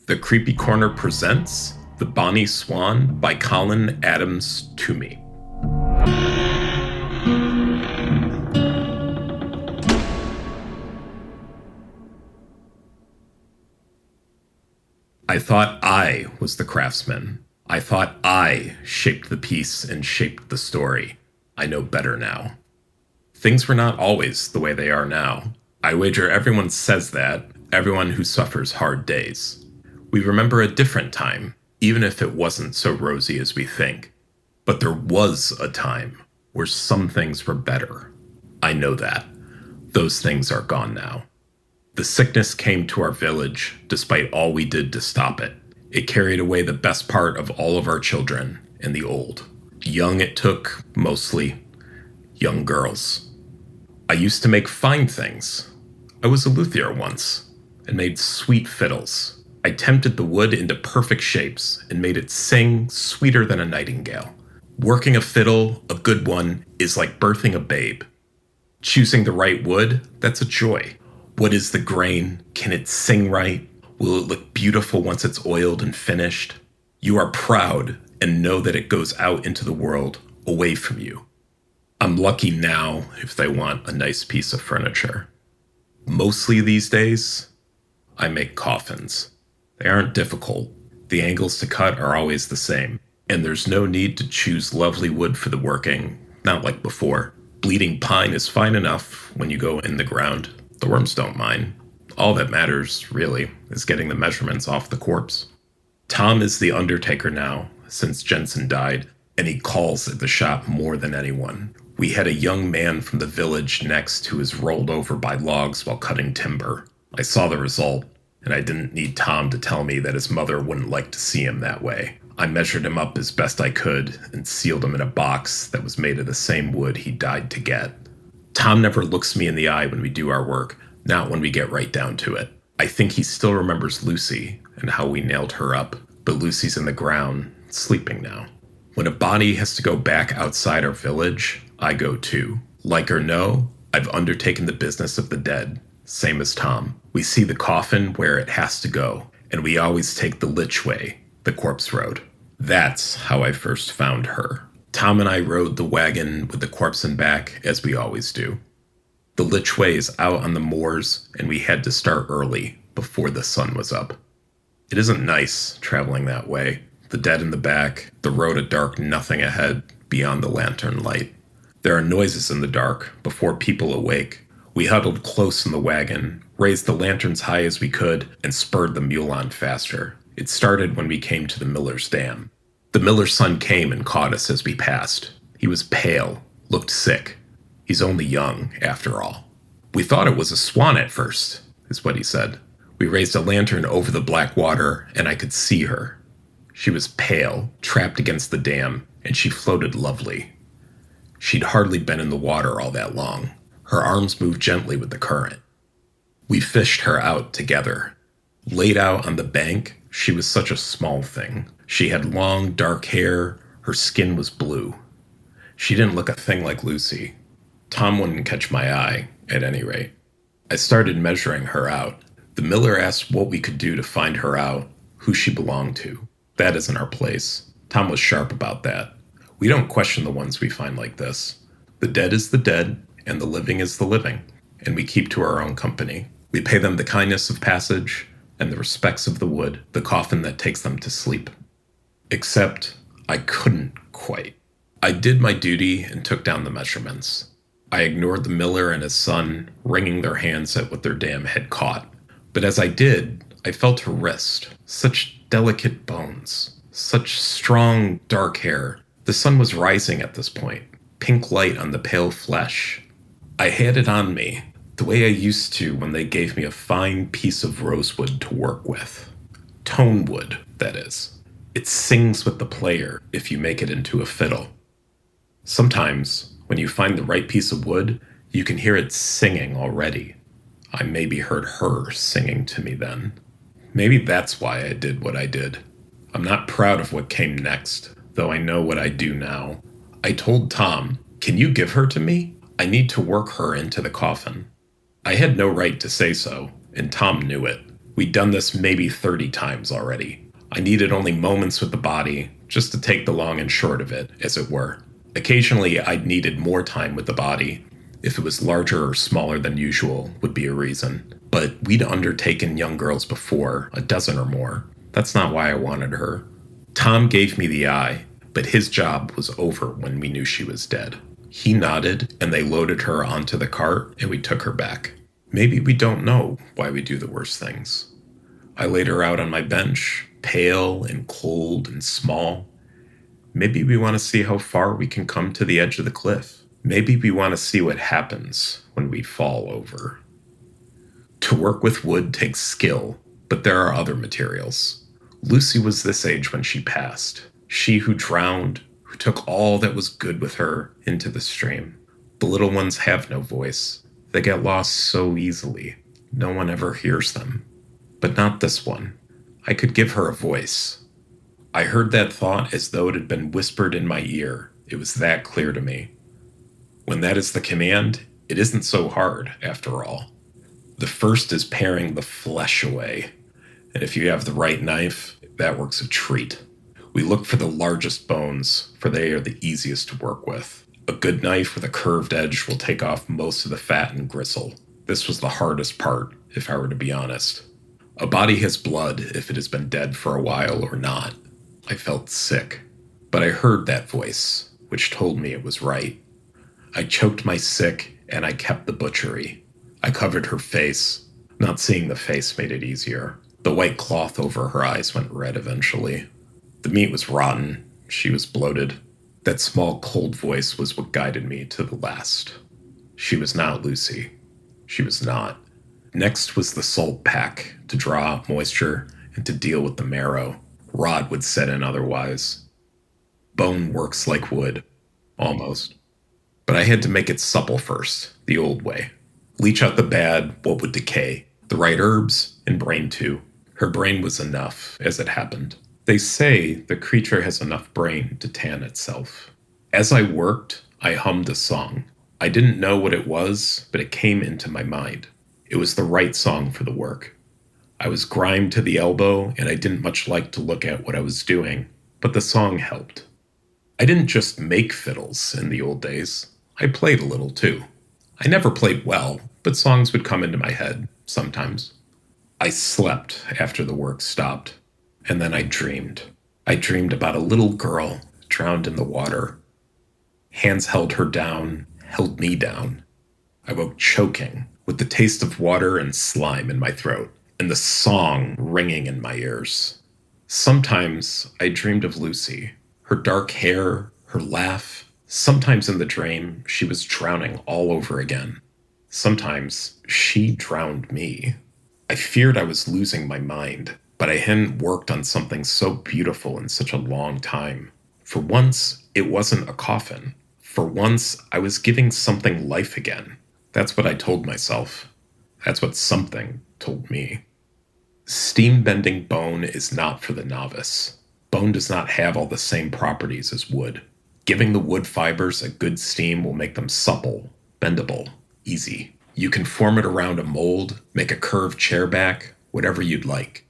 The Creepy Corner presents The Bonny Swan by Colin Adams-Toomey. I thought I was the craftsman. I thought I shaped the piece and shaped the story. I know better now. Things were not always the way they are now. I wager everyone says that, everyone who suffers hard days. We remember a different time, even if it wasn't so rosy as we think. But there was a time where some things were better. I know that. Those things are gone now. The sickness came to our village, despite all we did to stop it. It carried away the best part of all of our children and the old. Young it took, mostly. Young girls. I used to make fine things. I was a luthier once, and made sweet fiddles. I tempted the wood into perfect shapes and made it sing sweeter than a nightingale. Working a fiddle, a good one, is like birthing a babe. Choosing the right wood, that's a joy. What is the grain? Can it sing right? Will it look beautiful once it's oiled and finished? You are proud and know that it goes out into the world, away from you. I'm lucky now if they want a nice piece of furniture. Mostly these days, I make coffins. They aren't difficult. The angles to cut are always the same, and there's no need to choose lovely wood for the working, not like before. Bleeding pine is fine enough when you go in the ground. The worms don't mind. All that matters, really, is getting the measurements off the corpse. Tom is the undertaker now, since Jensen died, and he calls at the shop more than anyone. We had a young man from the village next who was rolled over by logs while cutting timber. I saw the result, and I didn't need Tom to tell me that his mother wouldn't like to see him that way. I measured him up as best I could and sealed him in a box that was made of the same wood he died to get. Tom never looks me in the eye when we do our work, not when we get right down to it. I think he still remembers Lucy and how we nailed her up, but Lucy's in the ground, sleeping now. When a body has to go back outside our village, I go too. Like or no, I've undertaken the business of the dead, same as Tom. We see the coffin where it has to go, and we always take the lich way, the corpse road. That's how I first found her. Tom and I rode the wagon with the corpse in back, as we always do. The lich way is out on the moors, and we had to start early, before the sun was up. It isn't nice, traveling that way. The dead in the back, the road a dark nothing ahead, beyond the lantern light. There are noises in the dark, before people awake. We huddled close in the wagon, raised the lanterns high as we could, and spurred the mule on faster. It started when we came to the miller's dam. The miller's son came and caught us as we passed. He was pale, looked sick. He's only young, after all. We thought it was a swan at first, is what he said. We raised a lantern over the black water, and I could see her. She was pale, trapped against the dam, and she floated lovely. She'd hardly been in the water all that long. Her arms moved gently with the current. We fished her out together. Laid out on the bank, she was such a small thing. She had long, dark hair. Her skin was blue. She didn't look a thing like Lucy. Tom wouldn't catch my eye, at any rate. I started measuring her out. The miller asked what we could do to find her out, who she belonged to. That isn't our place. Tom was sharp about that. We don't question the ones we find like this. The dead is the dead, and the living is the living, and we keep to our own company. We pay them the kindness of passage and the respects of the wood, the coffin that takes them to sleep. Except I couldn't quite. I did my duty and took down the measurements. I ignored the miller and his son, wringing their hands at what their dam had caught. But as I did, I felt her wrist. Such delicate bones. Such strong, dark hair. The sun was rising at this point. Pink light on the pale flesh. I had it on me, the way I used to when they gave me a fine piece of rosewood to work with. Tone wood, that is. It sings with the player if you make it into a fiddle. Sometimes, when you find the right piece of wood, you can hear it singing already. I maybe heard her singing to me then. Maybe that's why I did what I did. I'm not proud of what came next, though I know what I do now. I told Tom, "Can you give her to me? I need to work her into the coffin." I had no right to say so, and Tom knew it. We'd done this maybe 30 times already. I needed only moments with the body, just to take the long and short of it, as it were. Occasionally, I'd needed more time with the body. If it was larger or smaller than usual, would be a reason. But we'd undertaken young girls before, a dozen or more. That's not why I wanted her. Tom gave me the eye, but his job was over when we knew she was dead. He nodded, and they loaded her onto the cart, and we took her back. Maybe we don't know why we do the worst things. I laid her out on my bench, pale and cold and small. Maybe we want to see how far we can come to the edge of the cliff. Maybe we want to see what happens when we fall over. To work with wood takes skill, but there are other materials. Lucy was this age when she passed. She who drowned, who took all that was good with her into the stream. The little ones have no voice. They get lost so easily. No one ever hears them. But not this one. I could give her a voice. I heard that thought as though it had been whispered in my ear. It was that clear to me. When that is the command, it isn't so hard, after all. The first is paring the flesh away. And if you have the right knife, that works a treat. We look for the largest bones, for they are the easiest to work with. A good knife with a curved edge will take off most of the fat and gristle. This was the hardest part, if I were to be honest. A body has blood if it has been dead for a while or not. I felt sick, but I heard that voice, which told me it was right. I choked my sick, and I kept the butchery. I covered her face. Not seeing the face made it easier. The white cloth over her eyes went red eventually. The meat was rotten. She was bloated. That small, cold voice was what guided me to the last. She was not Lucy. She was not. Next was the salt pack, to draw out moisture and to deal with the marrow. Rot would set in otherwise. Bone works like wood. Almost. But I had to make it supple first, the old way. Leach out the bad, what would decay. The right herbs, and brain too. Her brain was enough, as it happened. They say the creature has enough brain to tan itself. As I worked, I hummed a song. I didn't know what it was, but it came into my mind. It was the right song for the work. I was grimed to the elbow, and I didn't much like to look at what I was doing, but the song helped. I didn't just make fiddles in the old days. I played a little too. I never played well, but songs would come into my head, sometimes. I slept after the work stopped, and then I dreamed. I dreamed about a little girl drowned in the water. Hands held her down, held me down. I woke choking, with the taste of water and slime in my throat, and the song ringing in my ears. Sometimes I dreamed of Lucy, her dark hair, her laugh. Sometimes in the dream, she was drowning all over again. Sometimes she drowned me. I feared I was losing my mind, but I hadn't worked on something so beautiful in such a long time. For once, it wasn't a coffin. For once, I was giving something life again. That's what I told myself. That's what something told me. Steam-bending bone is not for the novice. Bone does not have all the same properties as wood. Giving the wood fibers a good steam will make them supple, bendable, easy. You can form it around a mold, make a curved chair back, whatever you'd like.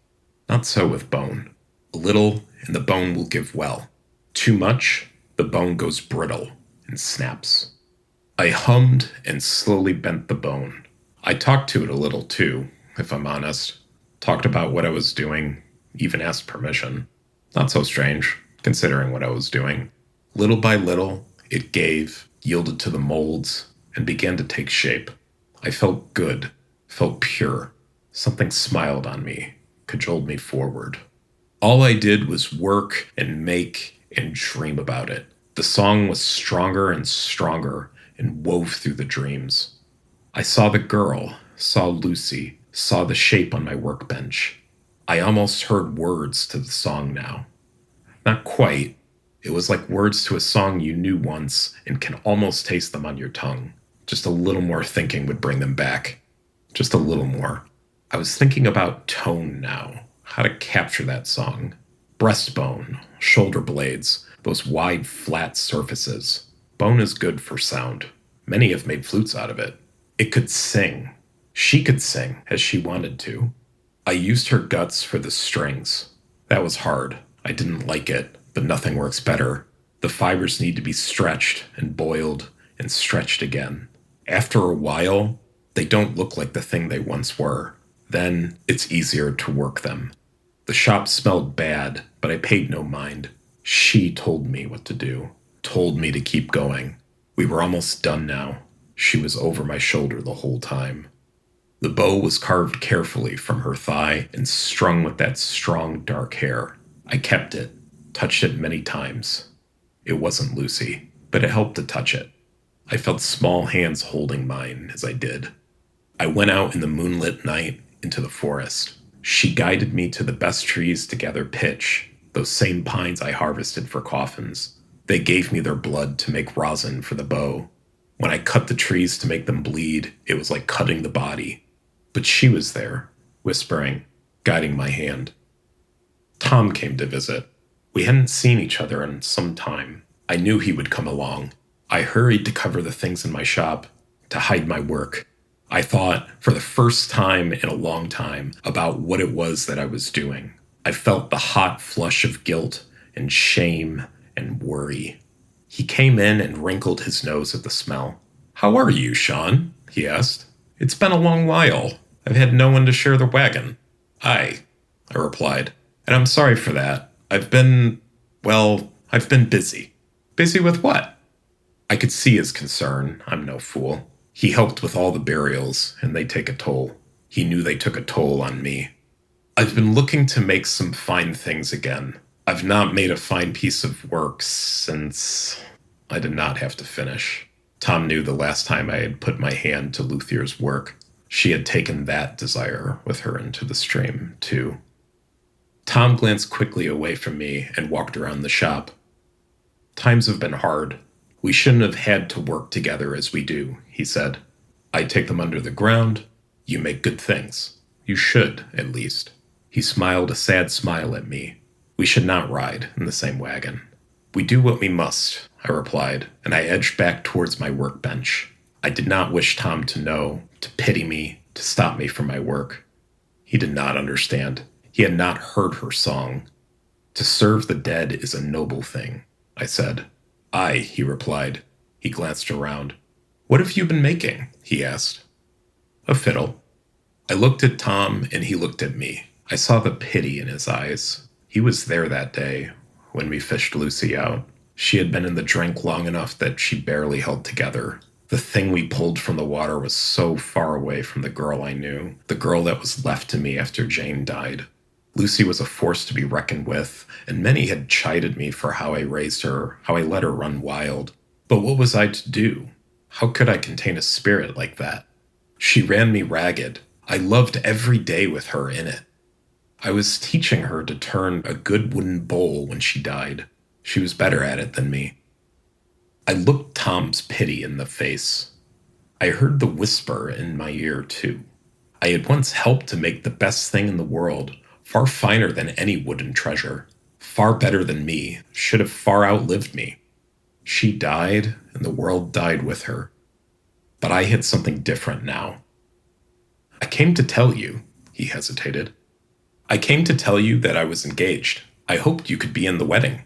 Not so with bone. A little, and the bone will give well. Too much, the bone goes brittle and snaps. I hummed and slowly bent the bone. I talked to it a little too, if I'm honest. Talked about what I was doing, even asked permission. Not so strange, considering what I was doing. Little by little, it gave, yielded to the molds, and began to take shape. I felt good, felt pure. Something smiled on me, cajoled me forward. All I did was work and make and dream about it. The song was stronger and stronger and wove through the dreams. I saw the girl, saw Lucy, saw the shape on my workbench. I almost heard words to the song now. Not quite. It was like words to a song you knew once and can almost taste them on your tongue. Just a little more thinking would bring them back. Just a little more. I was thinking about tone now, how to capture that song. Breastbone, shoulder blades, those wide, flat surfaces. Bone is good for sound. Many have made flutes out of it. It could sing. She could sing as she wanted to. I used her guts for the strings. That was hard. I didn't like it, but nothing works better. The fibers need to be stretched and boiled and stretched again. After a while, they don't look like the thing they once were. Then it's easier to work them. The shop smelled bad, but I paid no mind. She told me what to do, told me to keep going. We were almost done now. She was over my shoulder the whole time. The bow was carved carefully from her thigh and strung with that strong dark hair. I kept it, touched it many times. It wasn't Lucy, but it helped to touch it. I felt small hands holding mine as I did. I went out in the moonlit night into the forest. She guided me to the best trees to gather pitch, those same pines I harvested for coffins. They gave me their blood to make rosin for the bow. When I cut the trees to make them bleed, it was like cutting the body. But she was there, whispering, guiding my hand. Tom came to visit. We hadn't seen each other in some time. I knew he would come along. I hurried to cover the things in my shop, to hide my work. I thought, for the first time in a long time, about what it was that I was doing. I felt the hot flush of guilt and shame and worry. He came in and wrinkled his nose at the smell. "How are you, Sean?" he asked. "It's been a long while. I've had no one to share the wagon." "Aye," I replied, "and I'm sorry for that. I've been busy." "Busy with what?" I could see his concern. I'm no fool. He helped with all the burials, and they take a toll. He knew they took a toll on me. "I've been looking to make some fine things again. I've not made a fine piece of work since..." I did not have to finish. Tom knew the last time I had put my hand to Luthier's work, she had taken that desire with her into the stream, too. Tom glanced quickly away from me and walked around the shop. "Times have been hard. We shouldn't have had to work together as we do," he said. "I take them under the ground. You make good things. You should, at least." He smiled a sad smile at me. "We should not ride in the same wagon." "We do what we must," I replied, and I edged back towards my workbench. I did not wish Tom to know, to pity me, to stop me from my work. He did not understand. He had not heard her song. "To serve the dead is a noble thing," I said. "Aye," he replied. He glanced around. "What have you been making?" he asked. "A fiddle." I looked at Tom, and he looked at me. I saw the pity in his eyes. He was there that day, when we fished Lucy out. She had been in the drink long enough that she barely held together. The thing we pulled from the water was so far away from the girl I knew, the girl that was left to me after Jane died. Lucy was a force to be reckoned with, and many had chided me for how I raised her, how I let her run wild. But what was I to do? How could I contain a spirit like that? She ran me ragged. I loved every day with her in it. I was teaching her to turn a good wooden bowl when she died. She was better at it than me. I looked Tom's pity in the face. I heard the whisper in my ear, too. I had once helped to make the best thing in the world, far finer than any wooden treasure, far better than me, should have far outlived me. She died, and the world died with her. But I had something different now. "I came to tell you," he hesitated. "I came to tell you that I was engaged. I hoped you could be in the wedding."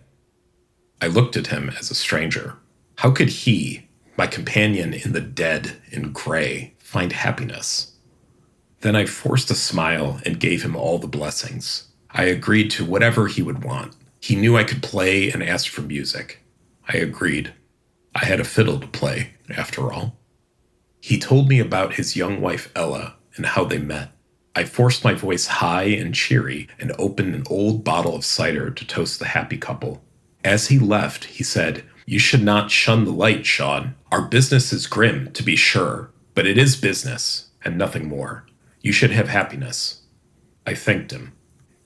I looked at him as a stranger. How could he, my companion in the dead and gray, find happiness? Then I forced a smile and gave him all the blessings. I agreed to whatever he would want. He knew I could play and asked for music. I agreed. I had a fiddle to play, after all. He told me about his young wife Ella and how they met. I forced my voice high and cheery and opened an old bottle of cider to toast the happy couple. As he left, he said, "You should not shun the light, Sean. Our business is grim, to be sure, but it is business, and nothing more. You should have happiness." I thanked him.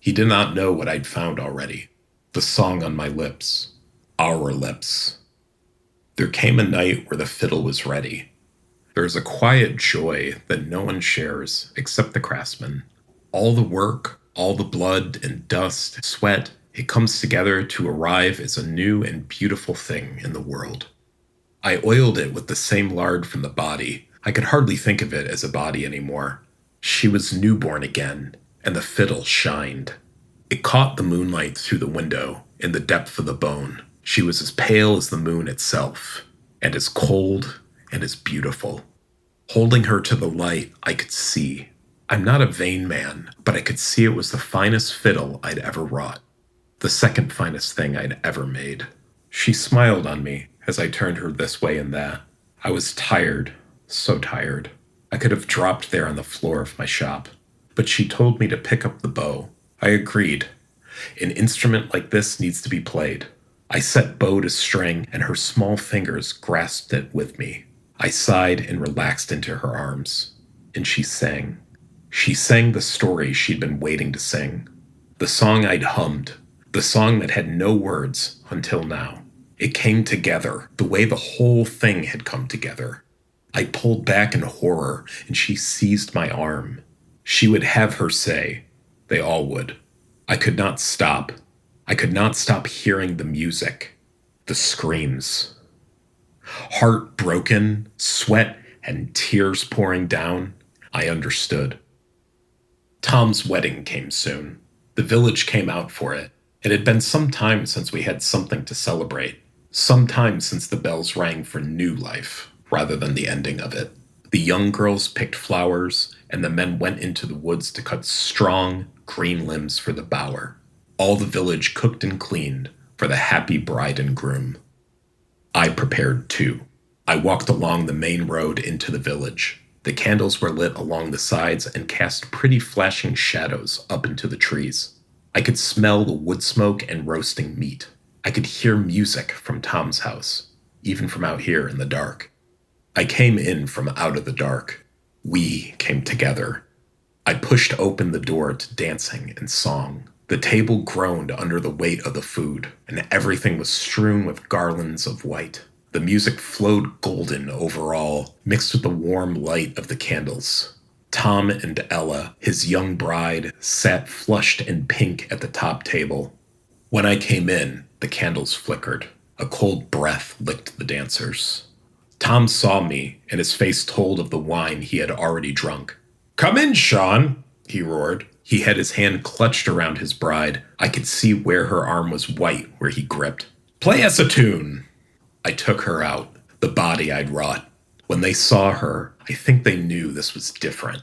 He did not know what I'd found already. The song on my lips. Our lips. There came a night where the fiddle was ready. There is a quiet joy that no one shares except the craftsman. All the work, all the blood and dust, sweat, it comes together to arrive as a new and beautiful thing in the world. I oiled it with the same lard from the body. I could hardly think of it as a body anymore. She was newborn again, and the fiddle shined. It caught the moonlight through the window in the depth of the bone. She was as pale as the moon itself, and as cold and as beautiful. Holding her to the light, I could see. I'm not a vain man, but I could see it was the finest fiddle I'd ever wrought. The second finest thing I'd ever made. She smiled on me as I turned her this way and that. I was tired, so tired. I could have dropped there on the floor of my shop. But she told me to pick up the bow. I agreed. An instrument like this needs to be played. I set bow to string, and her small fingers grasped it with me. I sighed and relaxed into her arms. And she sang. She sang the story she'd been waiting to sing. The song I'd hummed. The song that had no words until now. It came together, the way the whole thing had come together. I pulled back in horror, and she seized my arm. She would have her say. They all would. I could not stop. I could not stop hearing the music, the screams. Heartbroken, sweat and tears pouring down, I understood. Tom's wedding came soon. The village came out for it. It had been some time since we had something to celebrate. Some time since the bells rang for new life, rather than the ending of it. The young girls picked flowers, and the men went into the woods to cut strong, green limbs for the bower. All the village cooked and cleaned for the happy bride and groom. I prepared too. I walked along the main road into the village. The candles were lit along the sides and cast pretty flashing shadows up into the trees. I could smell the wood smoke and roasting meat. I could hear music from Tom's house, even from out here in the dark. I came in from out of the dark. We came together. I pushed open the door to dancing and song. The table groaned under the weight of the food, and everything was strewn with garlands of white. The music flowed golden over all, mixed with the warm light of the candles. Tom and Ella, his young bride, sat flushed and pink at the top table. When I came in, the candles flickered. A cold breath licked the dancers. Tom saw me, and his face told of the wine he had already drunk. "Come in, Sean," he roared. He had his hand clutched around his bride. I could see where her arm was white where he gripped. "Play us a tune." I took her out, the body I'd wrought. When they saw her, I think they knew this was different.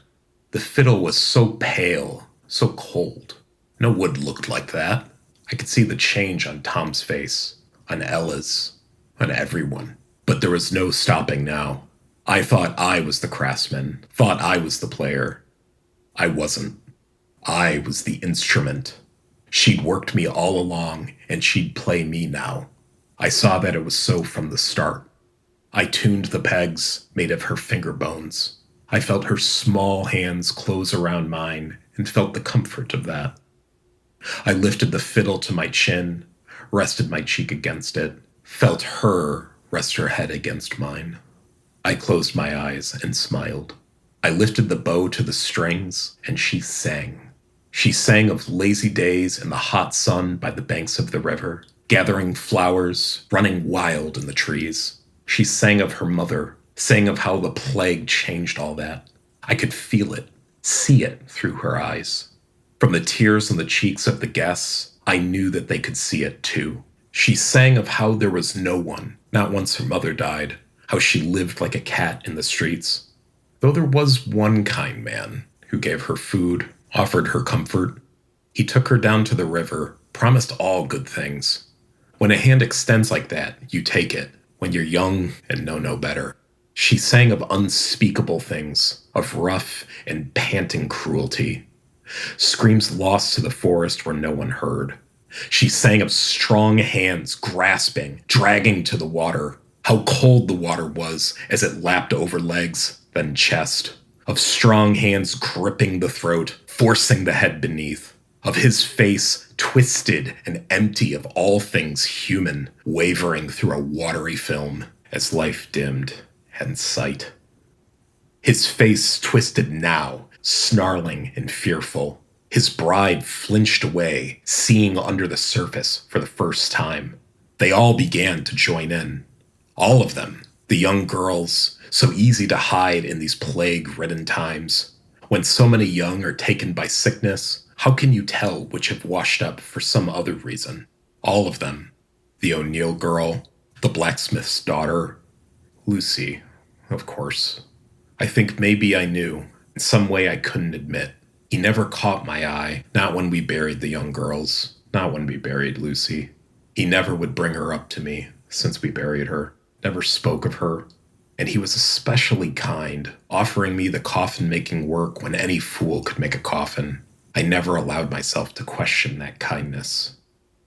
The fiddle was so pale, so cold. No wood looked like that. I could see the change on Tom's face, on Ella's, on everyone. But there was no stopping now. I thought I was the craftsman, thought I was the player. I wasn't. I was the instrument. She'd worked me all along, and she'd play me now. I saw that it was so from the start. I tuned the pegs, made of her finger bones. I felt her small hands close around mine, and felt the comfort of that. I lifted the fiddle to my chin, rested my cheek against it, felt her rest her head against mine. I closed my eyes and smiled. I lifted the bow to the strings, and she sang. She sang of lazy days in the hot sun by the banks of the river, gathering flowers, running wild in the trees. She sang of her mother, sang of how the plague changed all that. I could feel it, see it through her eyes. From the tears on the cheeks of the guests, I knew that they could see it too. She sang of how there was no one, not once her mother died, how she lived like a cat in the streets. Though there was one kind man who gave her food, offered her comfort. He took her down to the river, promised all good things. When a hand extends like that, you take it, when you're young and know no better. She sang of unspeakable things, of rough and panting cruelty. Screams lost to the forest where no one heard. She sang of strong hands grasping, dragging to the water, how cold the water was as it lapped over legs, then chest. Of strong hands gripping the throat, forcing the head beneath. Of his face twisted and empty of all things human, wavering through a watery film as life dimmed and sight. His face twisted now, snarling and fearful. His bride flinched away, seeing under the surface for the first time. They all began to join in. All of them, the young girls, so easy to hide in these plague-ridden times. When so many young are taken by sickness, how can you tell which have washed up for some other reason? All of them. The O'Neill girl, the blacksmith's daughter, Lucy, of course. I think maybe I knew, in some way I couldn't admit. He never caught my eye, not when we buried the young girls, not when we buried Lucy. He never would bring her up to me since we buried her, never spoke of her. And he was especially kind, offering me the coffin-making work when any fool could make a coffin. I never allowed myself to question that kindness.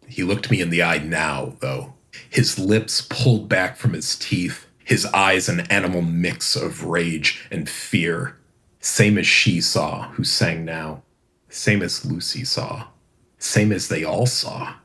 He looked me in the eye now, though. His lips pulled back from his teeth, his eyes an animal mix of rage and fear. Same as she saw, who sang now. Same as Lucy saw. Same as they all saw.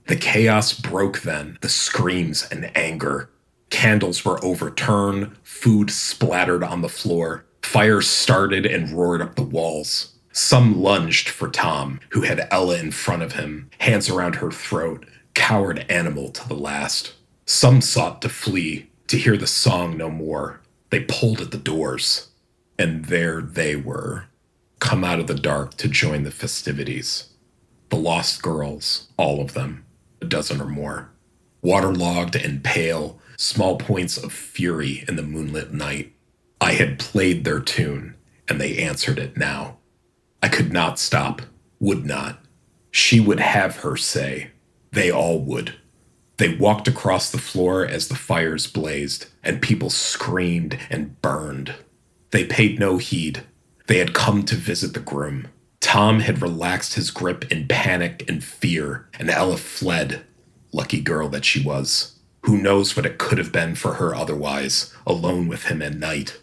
The chaos broke then, the screams and anger. Candles were overturned, food splattered on the floor. Fire started and roared up the walls. Some lunged for Tom, who had Ella in front of him, hands around her throat, coward animal to the last. Some sought to flee, to hear the song no more. They pulled at the doors. And there they were, come out of the dark to join the festivities. The lost girls, all of them, a dozen or more. Waterlogged and pale, small points of fury in the moonlit night. I had played their tune, and they answered it now. I could not stop, would not. She would have her say. They all would. They walked across the floor as the fires blazed, and people screamed and burned. They paid no heed. They had come to visit the groom. Tom had relaxed his grip in panic and fear, and Ella fled. Lucky girl that she was. Who knows what it could have been for her otherwise, alone with him at night.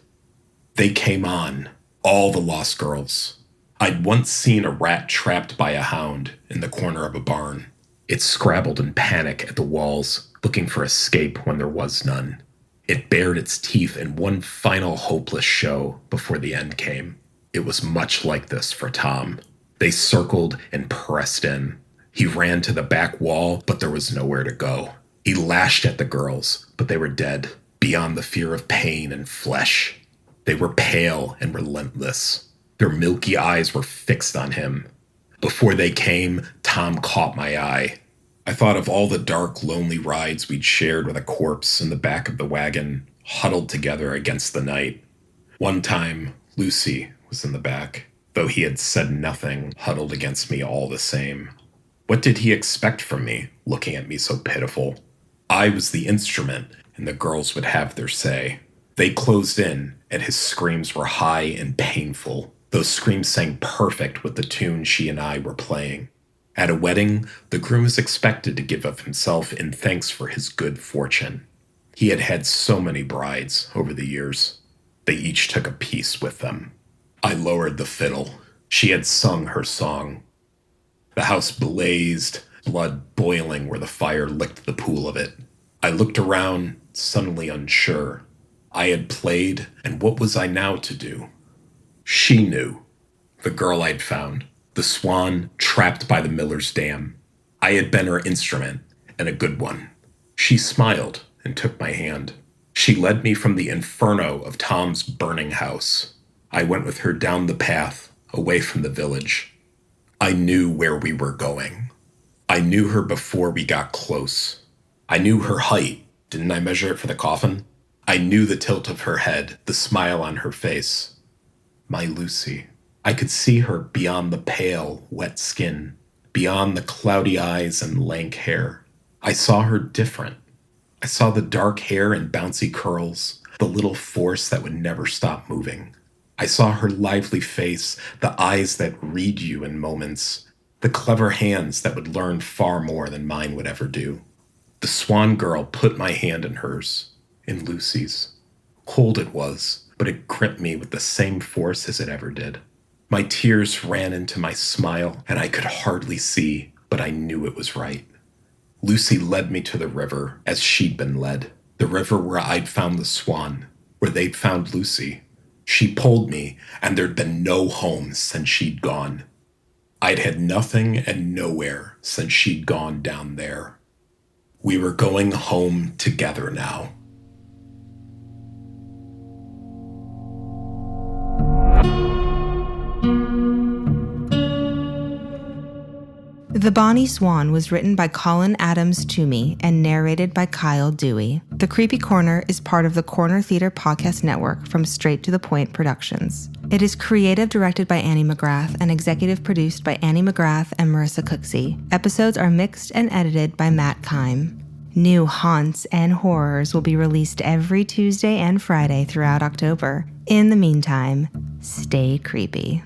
They came on, all the lost girls. I'd once seen a rat trapped by a hound in the corner of a barn. It scrabbled in panic at the walls, looking for escape when there was none. It bared its teeth in one final hopeless show before the end came. It was much like this for Tom. They circled and pressed in. He ran to the back wall, but there was nowhere to go. He lashed at the girls, but they were dead, beyond the fear of pain and flesh. They were pale and relentless. Their milky eyes were fixed on him. Before they came, Tom caught my eye. I thought of all the dark, lonely rides we'd shared with a corpse in the back of the wagon, huddled together against the night. One time, Lucy was in the back, though he had said nothing, huddled against me all the same. What did he expect from me, looking at me so pitiful? I was the instrument, and the girls would have their say. They closed in, and his screams were high and painful. Those screams sang perfect with the tune she and I were playing. At a wedding, the groom is expected to give of himself in thanks for his good fortune. He had had so many brides over the years. They each took a piece with them. I lowered the fiddle. She had sung her song. The house blazed, blood boiling where the fire licked the pool of it. I looked around, suddenly unsure. I had played, and what was I now to do? She knew. The girl I'd found. The swan trapped by the miller's dam. I had been her instrument, and a good one. She smiled and took my hand. She led me from the inferno of Tom's burning house. I went with her down the path, away from the village. I knew where we were going. I knew her before we got close. I knew her height. Didn't I measure it for the coffin? I knew the tilt of her head, the smile on her face. My Lucy. I could see her beyond the pale, wet skin, beyond the cloudy eyes and lank hair. I saw her different. I saw the dark hair and bouncy curls, the little force that would never stop moving. I saw her lively face, the eyes that read you in moments, the clever hands that would learn far more than mine would ever do. The swan girl put my hand in hers, in Lucy's. Cold it was, but it gripped me with the same force as it ever did. My tears ran into my smile, and I could hardly see, but I knew it was right. Lucy led me to the river, as she'd been led. The river where I'd found the swan, where they'd found Lucy. She pulled me, and there'd been no home since she'd gone. I'd had nothing and nowhere since she'd gone down there. We were going home together now. The Bonny Swan was written by Colin Adams-Toomey and narrated by Kyle Dewey. The Creepy Corner is part of the Corner Theater Podcast Network from Straight to the Point Productions. It is creative directed by Annie McGrath and executive produced by Annie McGrath and Marisa Cooksey. Episodes are mixed and edited by Matt Keim. New haunts and horrors will be released every Tuesday and Friday throughout October. In the meantime, stay creepy.